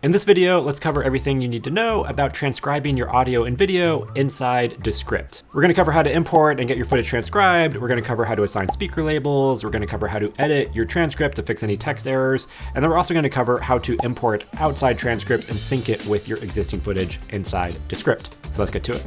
In this video, let's cover everything you need to know about transcribing your audio and video inside Descript. We're going to cover how to import and get your footage transcribed. We're going to cover how to assign speaker labels. We're going to cover how to edit your transcript to fix any text errors. And then we're also going to cover how to import outside transcripts and sync it with your existing footage inside Descript. So let's get to it.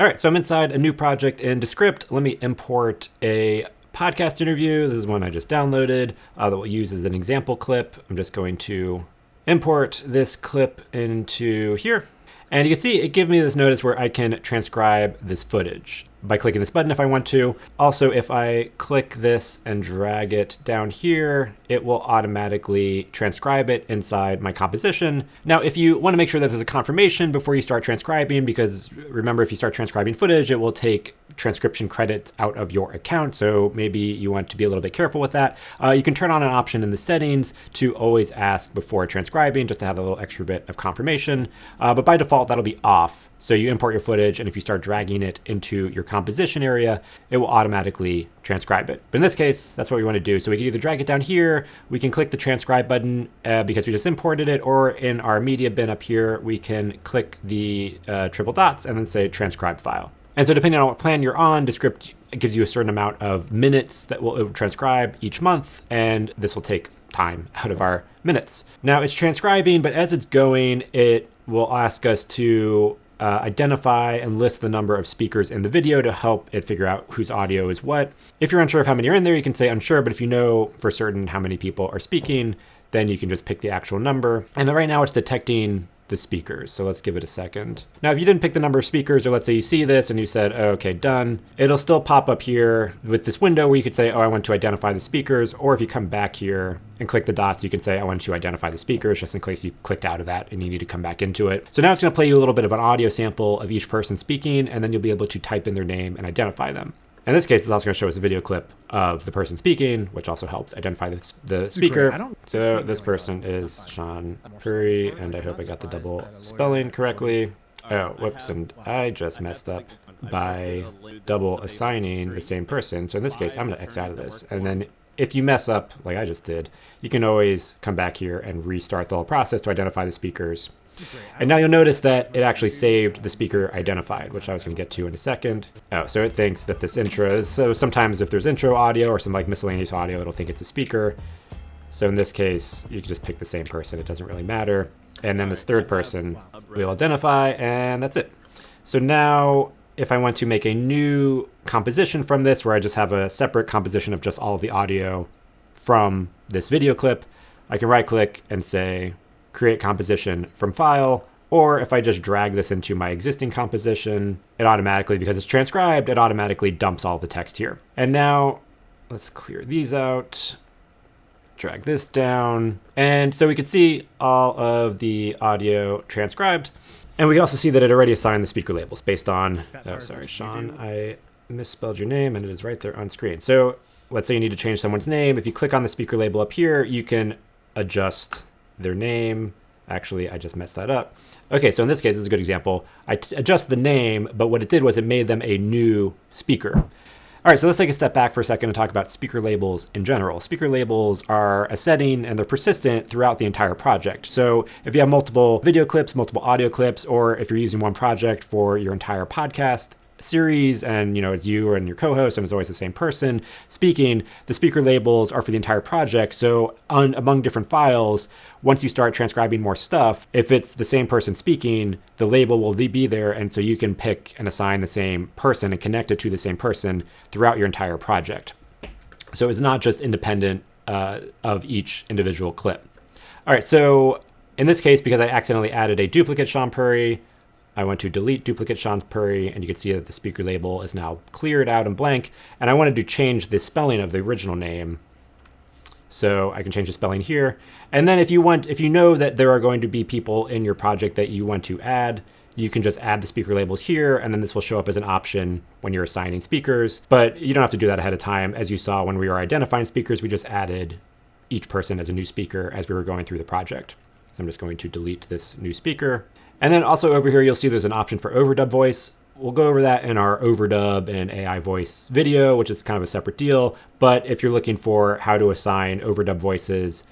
All right, so I'm inside a new project in Descript. Let me import a podcast interview. This is one I just downloaded that we'll use as an example clip. I'm just going to import this clip into here. And you can see it gives me this notice where I can transcribe this footage by clicking this button if I want to. Also, if I click this and drag it down here, it will automatically transcribe it inside my composition. Now, if you want to make sure that there's a confirmation before you start transcribing, because remember, if you start transcribing footage, it will take transcription credits out of your account. So maybe you want to be a little bit careful with that. You can turn on an option in the settings to always ask before transcribing, just to have a little extra bit of confirmation. But by default, that'll be off. So you import your footage, and if you start dragging it into your composition area, it will automatically transcribe it. But in this case, that's what we want to do. So we can either drag it down here, we can click the transcribe button because we just imported it, or in our media bin up here, we can click the triple dots and then say transcribe file. And so depending on what plan you're on, Descript gives you a certain amount of minutes that will transcribe each month, and this will take time out of our minutes. Now it's transcribing, but as it's going, it will ask us to identify and list the number of speakers in the video to help it figure out whose audio is what. If you're unsure of how many are in there, you can say unsure, but if you know for certain how many people are speaking, then you can just pick the actual number. And right now it's detecting the speakers. So let's give it a second. Now, if you didn't pick the number of speakers, or let's say you see this and you said, oh, okay, done, it'll still pop up here with this window where you could say, oh, I want to identify the speakers. Or if you come back here and click the dots, you can say, I want to identify the speakers, just in case you clicked out of that and you need to come back into it. So now it's going to play you a little bit of an audio sample of each person speaking, and then you'll be able to type in their name and identify them. In this case, it's also going to show us a video clip of the person speaking, which also helps identify the speaker. So this person is Sean Puri, and I hope I got the double spelling correctly. Oh, whoops, and I just messed up by double assigning the same person. So in this case, I'm going to X out of this. And then if you mess up, like I just did, you can always come back here and restart the whole process to identify the speakers. And now you'll notice that it actually saved the speaker identified, which I was going to get to in a second. Oh, so it thinks that this intro is, so sometimes if there's intro audio or some like miscellaneous audio, it'll think it's a speaker. So in this case, you can just pick the same person. It doesn't really matter. And then this third person we'll identify, and that's it. So now if I want to make a new composition from this, where I just have a separate composition of just all of the audio from this video clip, I can right click and say, create composition from file, or if I just drag this into my existing composition, it automatically, because it's transcribed, it automatically dumps all the text here. And now let's clear these out, drag this down. And so we can see all of the audio transcribed. And we can also see that it already assigned the speaker labels based on, oh, sorry, Sean, I misspelled your name, and it is right there on screen. So let's say you need to change someone's name. If you click on the speaker label up here, you can adjust their name. Actually, I just messed that up. Okay, so in this case, this is a good example. I adjust the name, but what it did was it made them a new speaker. All right, so let's take a step back for a second and talk about speaker labels in general. Speaker labels are a setting, and they're persistent throughout the entire project. So if you have multiple video clips, multiple audio clips, or if you're using one project for your entire podcast series, and it's you and your co-host, and it's always the same person speaking, the speaker labels are for the entire project. So among different files, once you start transcribing more stuff, if it's the same person speaking, the label will be there, and so you can pick and assign the same person and connect it to the same person throughout your entire project. So it's not just independent of each individual clip. All right, so in this case, because I accidentally added a duplicate Sean Puri, I want to delete duplicate Sean Puri, and you can see that the speaker label is now cleared out and blank. And I wanted to change the spelling of the original name. So I can change the spelling here. And then if you know that there are going to be people in your project that you want to add, you can just add the speaker labels here, and then this will show up as an option when you're assigning speakers. But you don't have to do that ahead of time. As you saw when we were identifying speakers, we just added each person as a new speaker as we were going through the project. So I'm just going to delete this new speaker. And then also over here, you'll see there's an option for overdub voice. We'll go over that in our overdub and AI voice video, which is kind of a separate deal. But if you're looking for how to assign overdub voices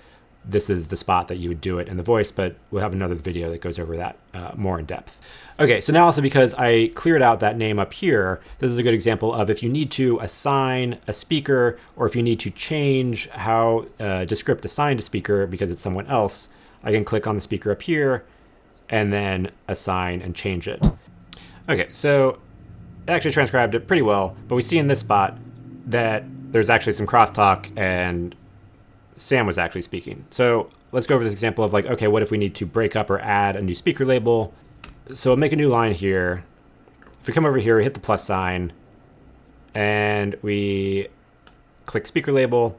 this is the spot that you would do it in the voice, but we'll have another video that goes over that more in depth. Okay, so now also because I cleared out that name up here, this is a good example of if you need to assign a speaker or if you need to change how Descript assigned a speaker because it's someone else, I can click on the speaker up here and then assign and change it. Okay, so it actually transcribed it pretty well, but we see in this spot that there's actually some crosstalk and Sam was actually speaking. So let's go over this example of like, okay, what if we need to break up or add a new speaker label? So we'll make a new line here. If we come over here, we hit the plus sign and we click speaker label,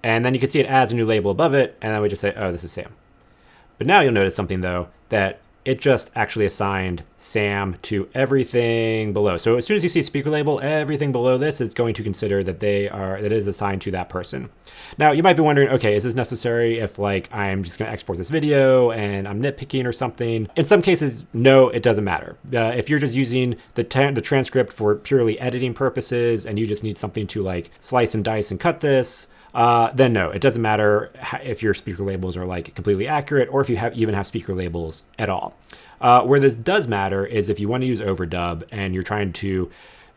and then you can see it adds a new label above it, and then we just say, oh, this is Sam. But now you'll notice something though, that it just actually assigned Sam to everything below. So as soon as you see speaker label, everything below this is going to consider that that is assigned to that person. Now you might be wondering, okay, is this necessary if like I'm just gonna export this video and I'm nitpicking or something? In some cases, no, it doesn't matter. If you're just using the transcript for purely editing purposes and you just need something to like slice and dice and cut this, then no, it doesn't matter if your speaker labels are like completely accurate or if you even have speaker labels at all. Where this does matter is if you want to use overdub and you're trying to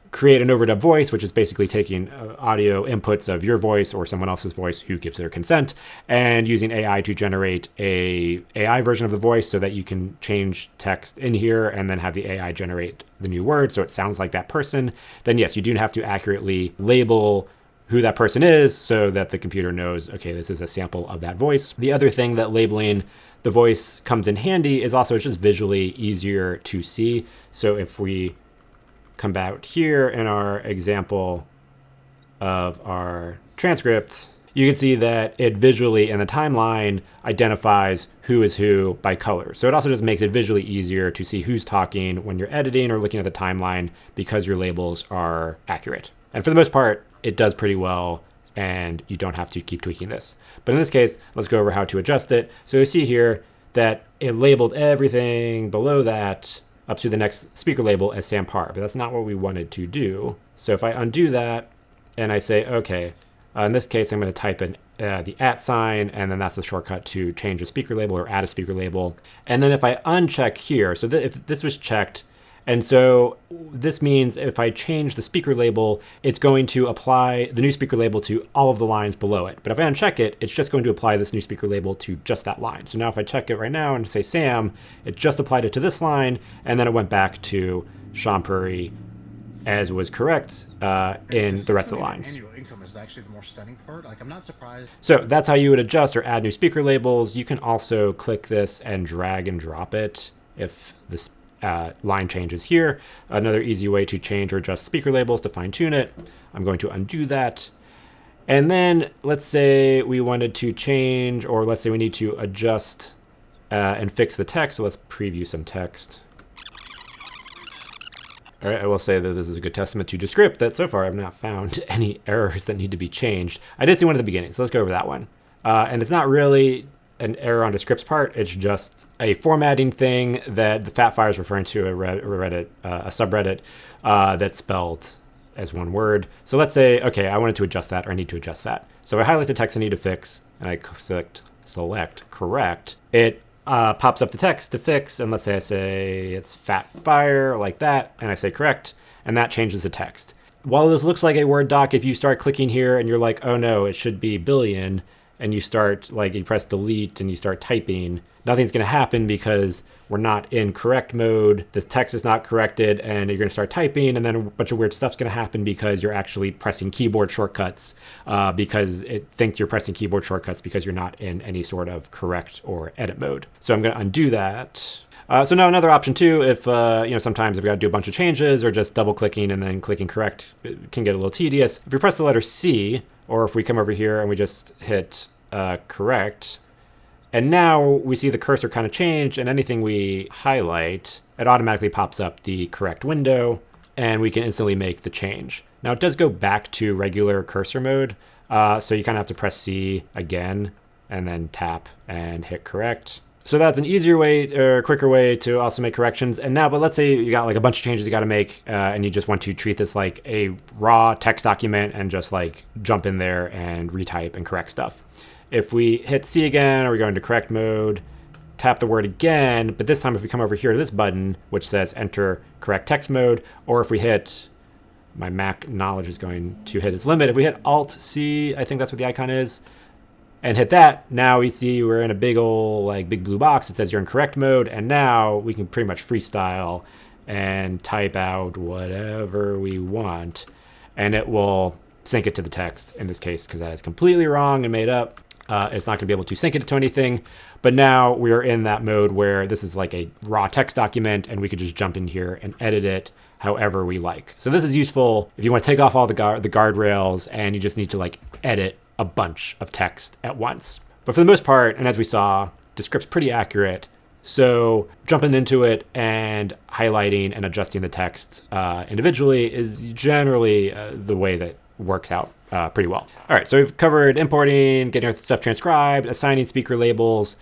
create an overdub voice, which is basically taking audio inputs of your voice or someone else's voice who gives their consent and using AI to generate a AI version of the voice so that you can change text in here and then have the AI generate the new word so it sounds like that person, then yes, you do have to accurately label who that person is so that the computer knows, okay, this is a sample of that voice. The other thing that labeling the voice comes in handy is also it's just visually easier to see. So if we come back here in our example of our transcript, you can see that it visually in the timeline identifies who is who by color. So it also just makes it visually easier to see who's talking when you're editing or looking at the timeline because your labels are accurate. And for the most part, it does pretty well and you don't have to keep tweaking this. But in this case, let's go over how to adjust it. So you see here that it labeled everything below that up to the next speaker label as Sam Parr, but that's not what we wanted to do. So if I undo that and I say, okay, in this case, I'm going to type in the @ sign, and then that's the shortcut to change a speaker label or add a speaker label. And then if I uncheck here, so if this was checked, and so this means if I change the speaker label, it's going to apply the new speaker label to all of the lines below it. But if I uncheck it, it's just going to apply this new speaker label to just that line. So now if I check it right now and say Sam, it just applied it to this line, and then it went back to Sean Purry as was correct in the rest of the lines. Annual income is actually the more stunning part. Like, I'm not surprised. So that's how you would adjust or add new speaker labels. You can also click this and drag and drop it if this line changes here. Another easy way to change or adjust speaker labels to fine tune it. I'm going to undo that. And then let's say we wanted to change, or let's say we need to adjust and fix the text. So let's preview some text. All right, I will say that this is a good testament to Descript that so far I've not found any errors that need to be changed. I did see one at the beginning, so let's go over that one. And it's not really an error on Descript's part. It's just a formatting thing that the Fat Fire is referring to a subreddit that's spelled as one word. So let's say, okay, I wanted to adjust that, or I need to adjust that. So I highlight the text I need to fix, and I select correct. It pops up the text to fix, and let's say I say it's Fat Fire like that, and I say correct, and that changes the text. While this looks like a Word doc, if you start clicking here and you're like, oh no, it should be billion, and you start, like, you press delete and you start typing, nothing's going to happen because we're not in correct mode. This text is not corrected, and you're going to start typing, and then a bunch of weird stuff's going to happen because you're actually pressing keyboard shortcuts because it thinks you're pressing keyboard shortcuts because you're not in any sort of correct or edit mode. So I'm going to undo that. So now another option too, if sometimes if you got to do a bunch of changes or just double clicking and then clicking correct, it can get a little tedious. If you press the letter C, or if we come over here and we just hit correct, and now we see the cursor kind of change, and anything we highlight, it automatically pops up the correct window, and we can instantly make the change. Now it does go back to regular cursor mode, so you kind of have to press C again, and then tap and hit correct. So that's an easier way or quicker way to also make corrections. And now, but let's say you got like a bunch of changes you got to make and you just want to treat this like a raw text document and just like jump in there and retype and correct stuff. If we hit C again, or we go into correct mode, tap the word again, but this time if we come over here to this button, which says enter correct text mode, or if we hit, my Mac knowledge is going to hit its limit. If we hit Alt-C, I think that's what the icon is, and hit that, now we see we're in a big old, big blue box. It says you're in correct mode, and now we can pretty much freestyle and type out whatever we want, and it will sync it to the text in this case, because that is completely wrong and made up. It's not going to be able to sync it to anything, but now we're in that mode where this is like a raw text document, and we could just jump in here and edit it however we like. So this is useful if you want to take off all the guardrails and you just need to edit a bunch of text at once. But for the most part, and as we saw, Descript's pretty accurate. So jumping into it and highlighting and adjusting the text individually is generally the way that works out pretty well. All right, so we've covered importing, getting our stuff transcribed, assigning speaker labels.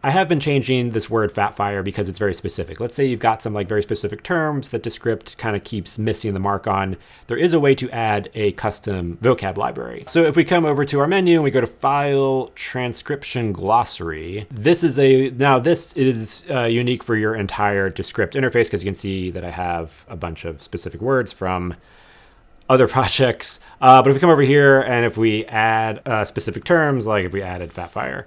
I have been changing this word fatfire because it's very specific. Let's say you've got some very specific terms that Descript kind of keeps missing the mark on. There is a way to add a custom vocab library. So if we come over to our menu and we go to File, Transcription Glossary, this is unique for your entire Descript interface, because you can see that I have a bunch of specific words from other projects. But if we come over here and if we add specific terms, like if we added fatfire,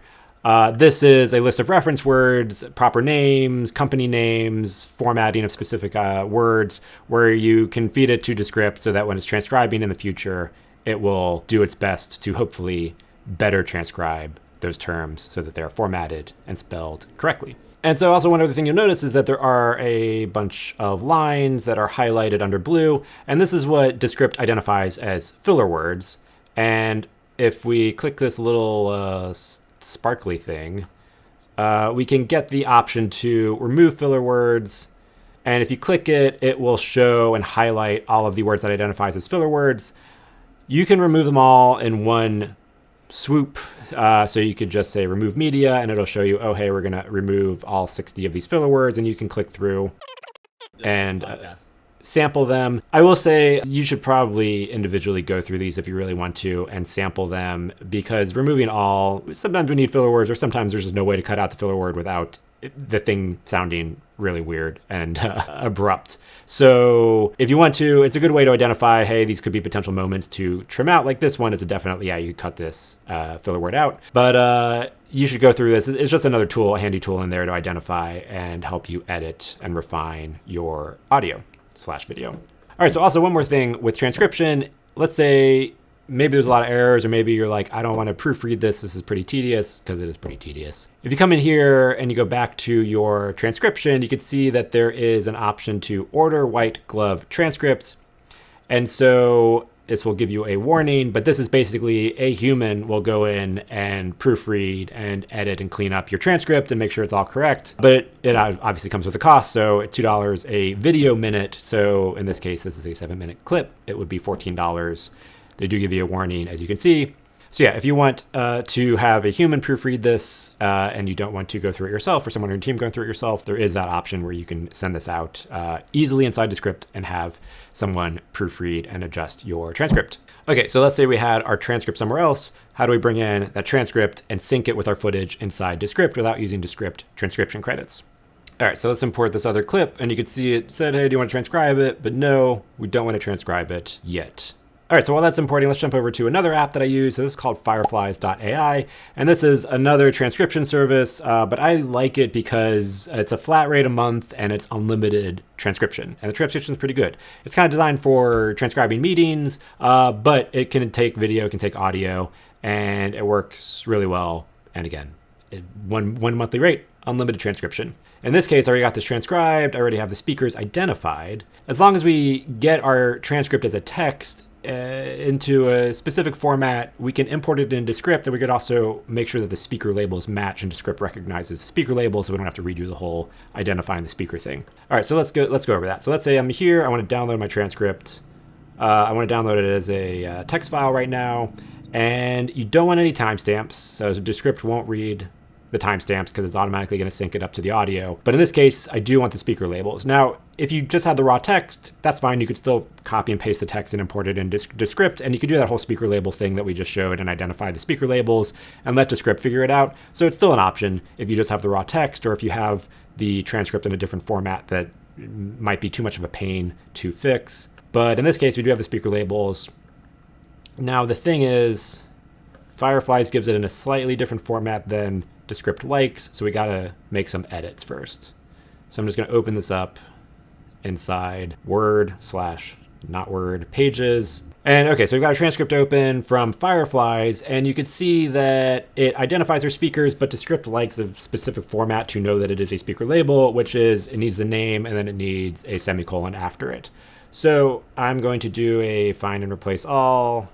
this is a list of reference words, proper names, company names, formatting of specific words, where you can feed it to Descript so that when it's transcribing in the future, it will do its best to hopefully better transcribe those terms so that they're formatted and spelled correctly. And so also one other thing you'll notice is that there are a bunch of lines that are highlighted under blue, and this is what Descript identifies as filler words. And if we click this little sparkly thing, we can get the option to remove filler words. And if you click it, it will show and highlight all of the words that identifies as filler words. You can remove them all in one swoop. So you could just say remove media, and it'll show you, oh, hey, we're going to remove all 60 of these filler words, and you can click through and sample them. I will say you should probably individually go through these if you really want to and sample them, because removing all, sometimes we need filler words, or sometimes there's just no way to cut out the filler word without the thing sounding really weird and abrupt. So if you want to, it's a good way to identify, hey, these could be potential moments to trim out. Like this one is definitely, you could cut this filler word out. But you should go through this. It's just another tool, a handy tool in there to identify and help you edit and refine your audio/video. All right, so also one more thing with transcription. Let's say maybe there's a lot of errors, or maybe you're like, I don't want to proofread this. This is pretty tedious, because it is pretty tedious. If you come in here and you go back to your transcription, you can see that there is an option to order white glove transcript. And so this will give you a warning, but this is basically a human will go in and proofread and edit and clean up your transcript and make sure it's all correct. But it obviously comes with a cost. So at $2 a video minute. So in this case, this is a 7-minute clip. It would be $14. They do give you a warning, as you can see. So yeah, if you want to have a human proofread this and you don't want to go through it yourself, or someone on your team going through it yourself, there is that option where you can send this out easily inside Descript and have someone proofread and adjust your transcript. Okay, so let's say we had our transcript somewhere else. How do we bring in that transcript and sync it with our footage inside Descript without using Descript transcription credits? All right, so let's import this other clip, and you can see it said, hey, do you want to transcribe it? But no, we don't want to transcribe it yet. All right, so while that's importing, let's jump over to another app that I use. So this is called fireflies.ai, and this is another transcription service, but I like it because it's a flat rate a month and it's unlimited transcription, and the transcription is pretty good. It's kind of designed for transcribing meetings, but it can take video, it can take audio, and it works really well. And again, one monthly rate, unlimited transcription. In this case, I already got this transcribed. I already have the speakers identified. As long as we get our transcript as a text into a specific format, we can import it into Descript, and we could also make sure that the speaker labels match, and Descript recognizes the speaker label, so we don't have to redo the whole identifying the speaker thing. All right, so let's go over that. So let's say I'm here. I want to download my transcript. I want to download it as a text file right now, and you don't want any timestamps, so Descript won't read the timestamps because it's automatically going to sync it up to the audio. But in this case, I do want the speaker labels. Now, if you just had the raw text, that's fine. You could still copy and paste the text and import it in Descript, and you could do that whole speaker label thing that we just showed and identify the speaker labels and let Descript figure it out. So it's still an option if you just have the raw text, or if you have the transcript in a different format that might be too much of a pain to fix. But in this case, we do have the speaker labels. Now, the thing is, Fireflies gives it in a slightly different format than Descript likes, so we got to make some edits first. So I'm just going to open this up inside Word/not Word pages. And okay, so we've got a transcript open from Fireflies, and you can see that it identifies our speakers, but Descript likes a specific format to know that it is a speaker label, which is it needs the name and then it needs a semicolon after it. So I'm going to do a find and replace all,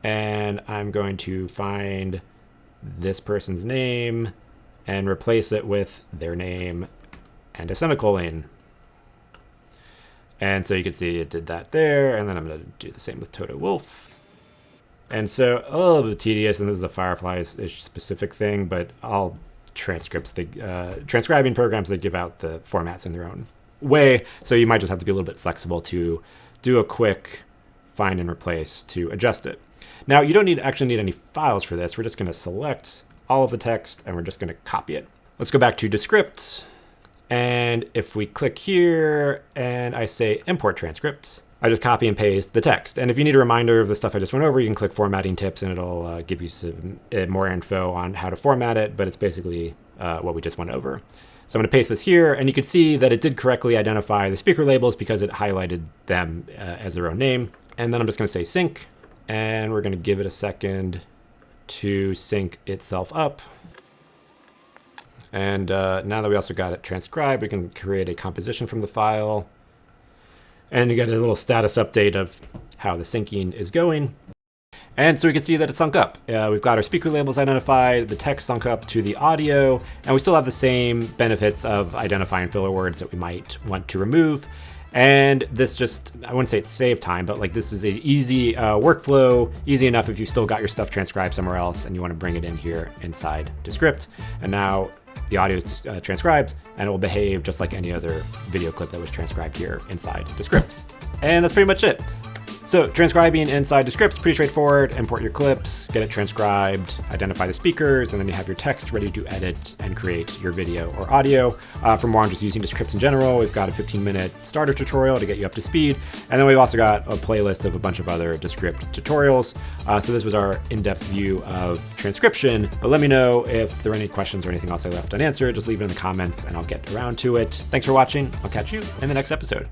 and I'm going to find this person's name and replace it with their name and a semicolon. And so you can see it did that there. And then I'm going to do the same with Toto Wolf. And so a little bit tedious, and this is a Fireflies-ish specific thing, but all transcripts, transcribing programs, they give out the formats in their own way. So you might just have to be a little bit flexible to do a quick find and replace to adjust it. Now, you don't actually need any files for this. We're just going to select all of the text, and we're just going to copy it. Let's go back to Descript. And if we click here and I say import transcripts, I just copy and paste the text. And if you need a reminder of the stuff I just went over, you can click formatting tips, and it'll give you some more info on how to format it. But it's basically what we just went over. So I'm going to paste this here, and you can see that it did correctly identify the speaker labels because it highlighted them as their own name. And then I'm just going to say sync. And we're going to give it a second to sync itself up. And now that we also got it transcribed, we can create a composition from the file. And you get a little status update of how the syncing is going. And so we can see that it sunk up. We've got our speaker labels identified, the text sunk up to the audio, and we still have the same benefits of identifying filler words that we might want to remove. And this just, I wouldn't say it's save time, but like this is an easy workflow, easy enough if you still got your stuff transcribed somewhere else and you want to bring it in here inside Descript. And now the audio is transcribed, and it will behave just like any other video clip that was transcribed here inside Descript. And that's pretty much it. So transcribing inside Descript is pretty straightforward. Import your clips, get it transcribed, identify the speakers, and then you have your text ready to edit and create your video or audio. For more on just using Descript in general, we've got a 15-minute starter tutorial to get you up to speed. And then we've also got a playlist of a bunch of other Descript tutorials. So this was our in-depth view of transcription. But let me know if there are any questions or anything else I left unanswered. Just leave it in the comments and I'll get around to it. Thanks for watching. I'll catch you in the next episode.